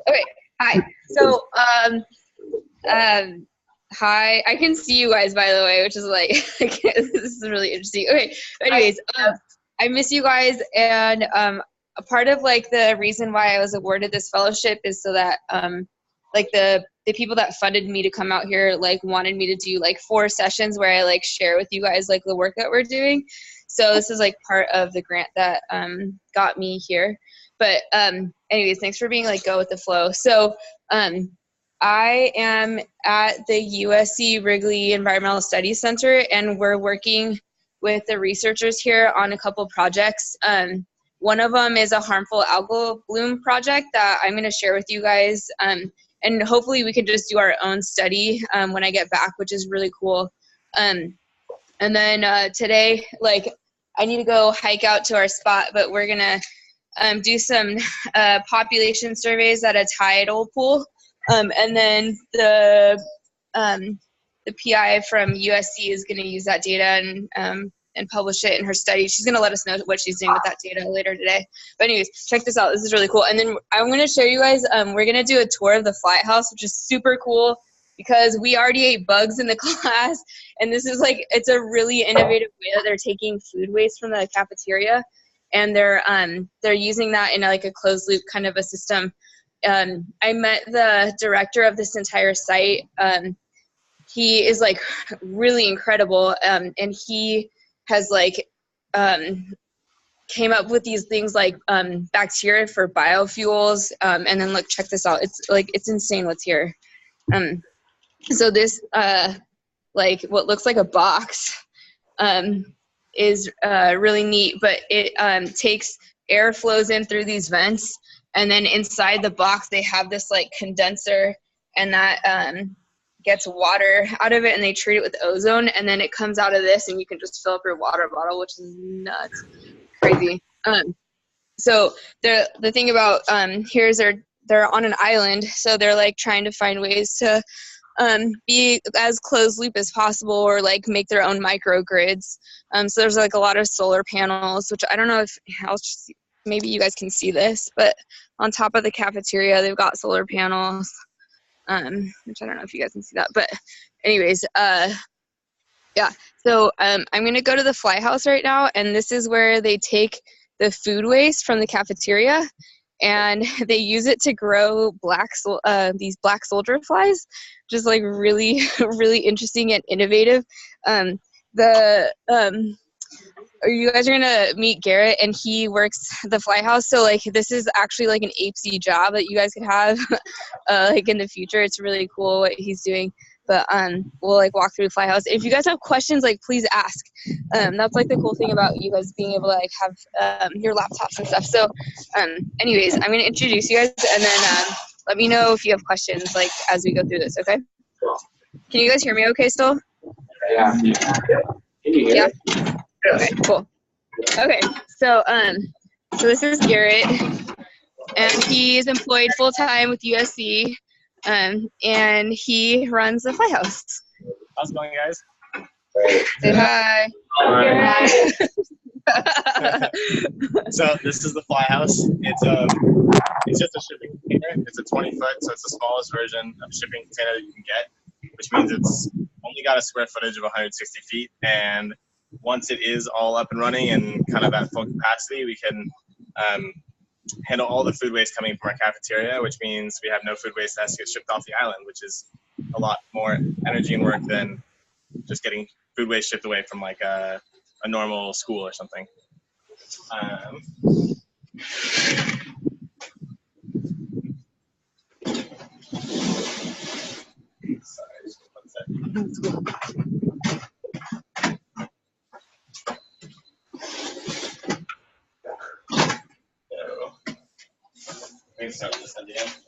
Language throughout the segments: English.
Okay, hi. So, hi. I can see you guys, by the way, which is like, this is really interesting. Okay, anyways, I miss you guys, and a part of like the reason why I was awarded this fellowship is so that like the people that funded me to come out here like wanted me to do like 4 sessions where I like share with you guys like the work that we're doing. So this is like part of the grant that got me here. But anyways, thanks for being like go with the flow. So I am at the USC Wrigley Environmental Studies Center, and we're working with the researchers here on a couple projects. One of them is a harmful algal bloom project that I'm going to share with you guys, and hopefully we can just do our own study when I get back, which is really cool. And then today, like, I need to go hike out to our spot, but we're going to do some population surveys at a tidal pool. And then the PI from USC is going to use that data and publish it in her study. She's going to let us know what she's doing with that data later today. But anyways, check this out. This is really cool. And then I'm going to show you guys, we're going to do a tour of the flight house, which is super cool because we already ate bugs in the class. And this is like, it's a really innovative way that they're taking food waste from the cafeteria. And they're using that in like a closed loop kind of a system. I met the director of this entire site. He is like really incredible, and he has like came up with these things like bacteria for biofuels. And then look, check this out. It's like it's insane what's here. So this like what looks like a box is really neat, but it takes air flows in through these vents. And then inside the box, they have this like condenser, and that gets water out of it, and they treat it with ozone, and then it comes out of this, and you can just fill up your water bottle, which is nuts, crazy. So the thing about here is they're on an island, so they're like trying to find ways to be as closed loop as possible, or like make their own microgrids. So there's like a lot of solar panels, which I don't know if maybe you guys can see this, but on top of the cafeteria, they've got solar panels, which I don't know if you guys can see that, but anyways, yeah. So I'm going to go to the fly house right now, and this is where they take the food waste from the cafeteria, and they use it to grow these black soldier flies, which is like really, really interesting and innovative. You guys are gonna meet Garrett, and he works the fly house. So like this is actually like an APC job that you guys could have like in the future. It's really cool what he's doing. But we'll like walk through the fly house. If you guys have questions, like please ask. That's like the cool thing about you guys being able to like have your laptops and stuff. So anyways, I'm gonna introduce you guys, and then let me know if you have questions like as we go through this. Okay? Can you guys hear me okay still? Yeah. Yeah. Okay, cool. Okay, so this is Garrett, and he is employed full-time with USC, and he runs the fly house. How's it going, guys? Say hi. Hi. So this is the fly house. It's just a shipping container. It's a 20-foot, so it's the smallest version of a shipping container that you can get, which means it's only got a square footage of 160 feet, and once it is all up and running and kind of at full capacity, we can handle all the food waste coming from our cafeteria, which means we have no food waste that has to get shipped off the island, which is a lot more energy and work than just getting food waste shipped away from like a normal school or something. Sorry, just 1 second.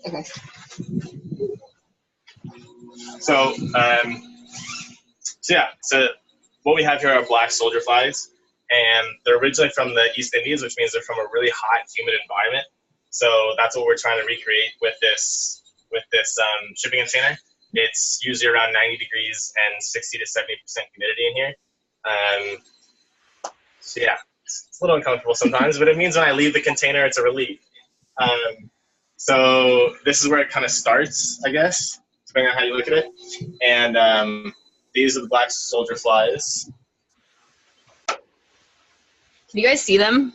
Okay. So what we have here are black soldier flies, and they're originally from the East Indies, which means they're from a really hot, humid environment. So that's what we're trying to recreate with this shipping container. It's usually around 90 degrees and 60 to 70% humidity in here. It's a little uncomfortable sometimes, but it means when I leave the container, it's a relief. So this is where it kind of starts, I guess, depending on how you look at it. And these are the black soldier flies. Can you guys see them?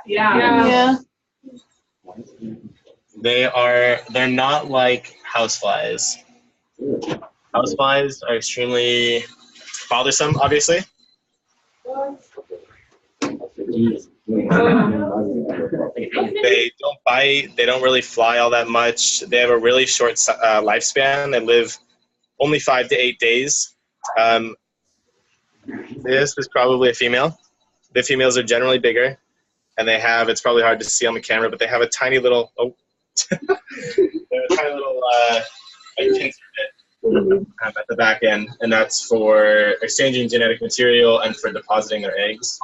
Yeah. They're not like houseflies. Houseflies are extremely bothersome, obviously. They don't bite. They don't really fly all that much. They have a really short lifespan. They live only 5 to 8 days. This is probably a female. The females are generally bigger, and they have, it's probably hard to see on the camera, but they have a tiny little, they have a tiny little like pincer bit at the back end, and that's for exchanging genetic material and for depositing their eggs.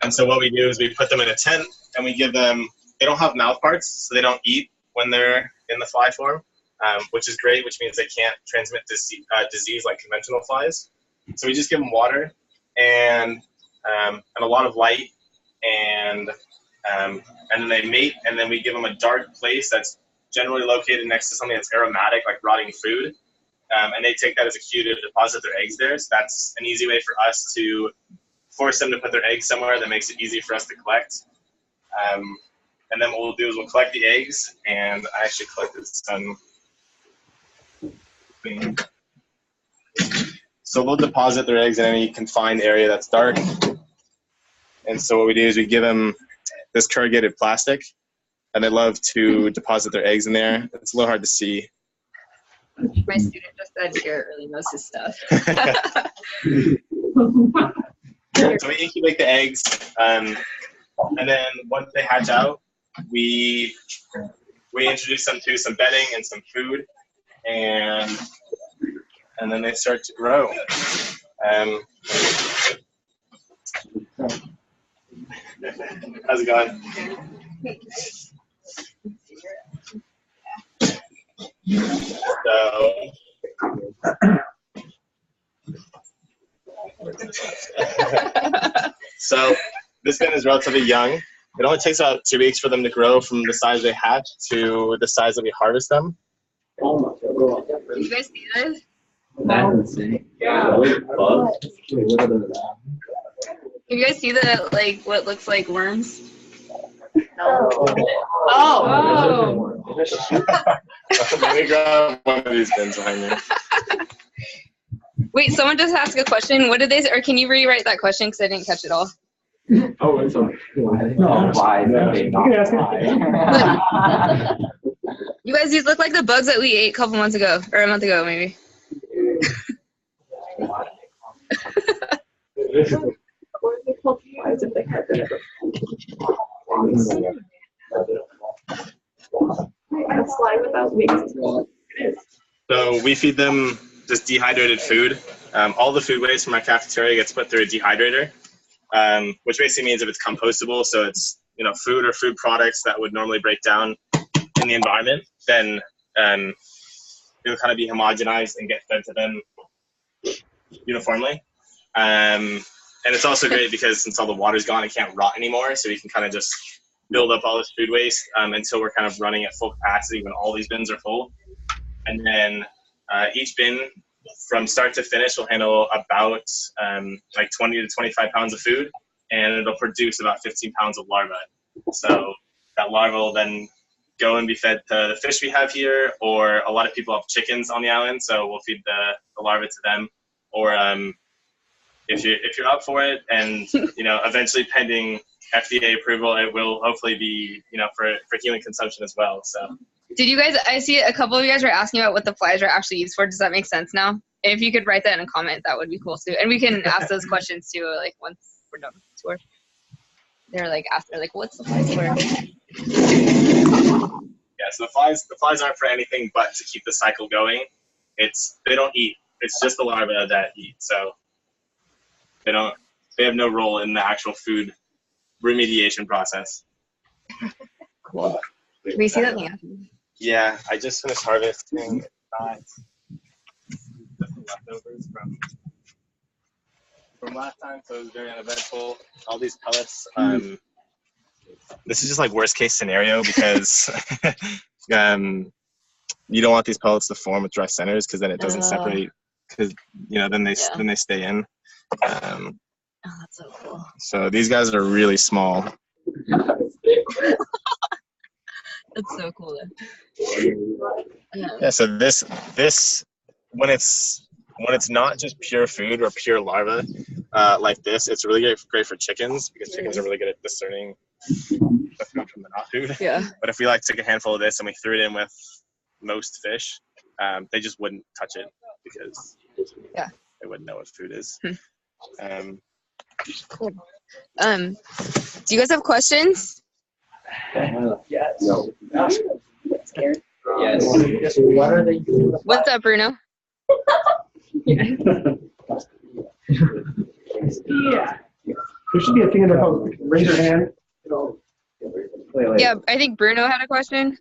And so what we do is we put them in a tent, and we give them, they don't have mouth parts, so they don't eat when they're in the fly form, which is great, which means they can't transmit disease like conventional flies. So we just give them water and a lot of light, and then they mate, and then we give them a dark place that's generally located next to something that's aromatic, like rotting food, and they take that as a cue to deposit their eggs there. So that's an easy way for us to force them to put their eggs somewhere that makes it easy for us to collect. And then what we'll do is we'll collect the eggs, and I actually collected some. So we'll deposit their eggs in any confined area that's dark. And so what we do is we give them this corrugated plastic, and they love to deposit their eggs in there. It's a little hard to see. My student just said Garrett really knows his stuff. So we incubate the eggs, and then once they hatch out, we introduce them to some bedding and some food, and then they start to grow. How's it going? So this bin is relatively young. It only takes about 2 weeks for them to grow from the size they hatch to the size that we harvest them. Can you guys see this? That's insane. Yeah. Can you guys see the, like, what looks like worms? Oh. Let me grab one of these bins behind me. Wait, someone just asked a question. What did they say? Or can you rewrite that question because I didn't catch it all? Oh, it's okay. No, why? You guys, these look like the bugs that we ate a couple months ago, or a month ago, maybe. So we feed them just dehydrated food. All the food waste from our cafeteria gets put through a dehydrator, which basically means if it's compostable, so it's food or food products that would normally break down in the environment, then it'll kind of be homogenized and get fed to them uniformly. And it's also great because since all the water's gone, it can't rot anymore, so we can kind of just build up all this food waste until we're kind of running at full capacity when all these bins are full. And then each bin, from start to finish, will handle about like 20 to 25 pounds of food, and it'll produce about 15 pounds of larvae. So that larva will then go and be fed to the fish we have here, or a lot of people have chickens on the island, so we'll feed the larvae to them. Or if you're up for it, and eventually pending FDA approval, it will hopefully be for human consumption as well. So. Did you guys, I see a couple of you guys were asking about what the flies are actually used for. Does that make sense now? And if you could write that in a comment, that would be cool too. And we can ask those questions too, like once we're done with the tour. They're like, what's the flies for? Yeah, so the flies aren't for anything but to keep the cycle going. They don't eat. It's just the larvae that eat. So they have no role in the actual food remediation process. Cool. Can we see that thing? Yeah, I just finished harvesting just the leftovers from last time, so it was very uneventful. All these pellets, this is just like worst case scenario because you don't want these pellets to form with dry centers because then it doesn't separate because then they stay in. Oh, that's so cool. So these guys are really small. That's so cool. Yeah. So this when it's not just pure food or pure larva like this, it's really great for chickens because chickens are really good at discerning the food from the not food. Yeah. But if we took a handful of this and we threw it in with most fish, they just wouldn't touch it because they wouldn't know what food is. Cool. Do you guys have questions? Yes. No. Scared. Yes. What are they using? What's up, Bruno? Yeah. There should be a thing in there called raise your hand. Yeah, I think Bruno had a question.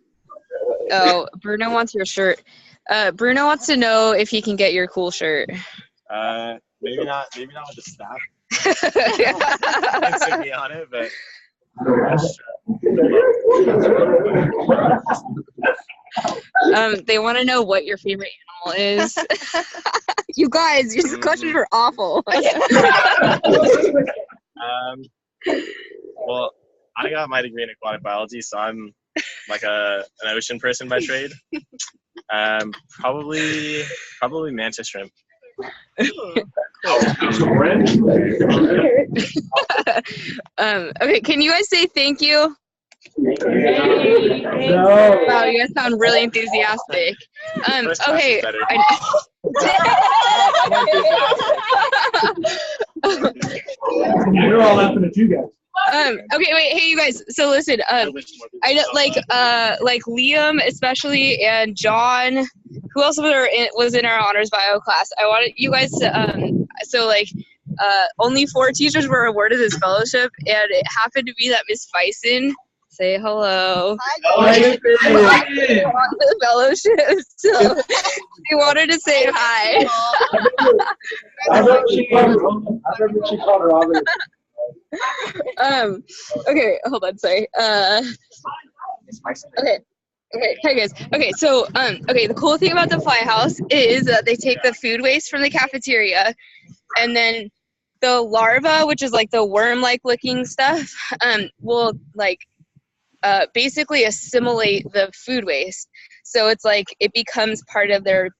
Oh, Bruno wants your shirt. Bruno wants to know if he can get your cool shirt. Maybe not with the staff. It's me on it, but they want to know what your favorite animal is. You guys, these questions are awful. Well, I got my degree in aquatic biology, so I'm like an ocean person by trade. Probably mantis shrimp. Okay, can you guys say thank you? No. Wow, you guys sound really enthusiastic. Okay. We're all laughing at you guys. Okay, wait, hey you guys. So listen, I know, like Liam especially and John, who else was in our honors bio class. I wanted you guys to only 4 teachers were awarded this fellowship, and it happened to be that Miss Fison. Say hello. Hi, The fellowship, so they wanted to say hi. I remember she called her Robin. Okay, hold on, sorry. Okay, hi guys. Okay, so the cool thing about the fly house is that they take the food waste from the cafeteria, and then the larva, which is like the worm-like looking stuff, will basically assimilate the food waste. So it's like it becomes part of their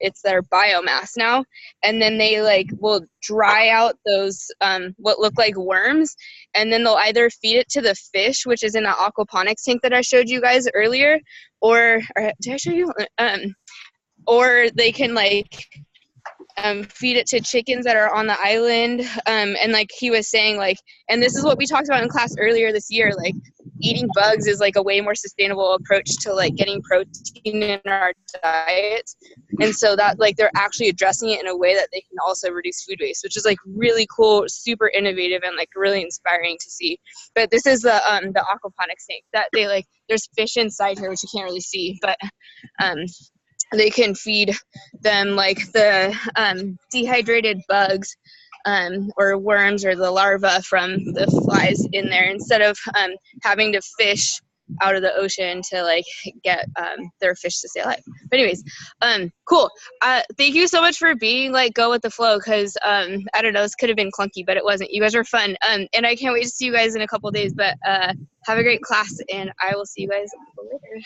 biomass now, and then they will dry out those what look like worms, and then they'll either feed it to the fish, which is in the aquaponics tank that I showed you guys earlier, or did I show you? Or they can feed it to chickens that are on the island, and like he was saying, and this is what we talked about in class earlier this year, eating bugs is a way more sustainable approach to getting protein in our diet, and so that they're actually addressing it in a way that they can also reduce food waste, which is really cool, super innovative, and really inspiring to see. But this is the aquaponics tank that they there's fish inside here which you can't really see, but they can feed them the dehydrated bugs or worms or the larvae from the flies in there, instead of having to fish out of the ocean to get their fish to stay alive. But anyways, cool. Thank you so much for being go with the flow, because I don't know, this could have been clunky, but it wasn't. You guys are fun, and I can't wait to see you guys in a couple days. But have a great class, and I will see you guys later.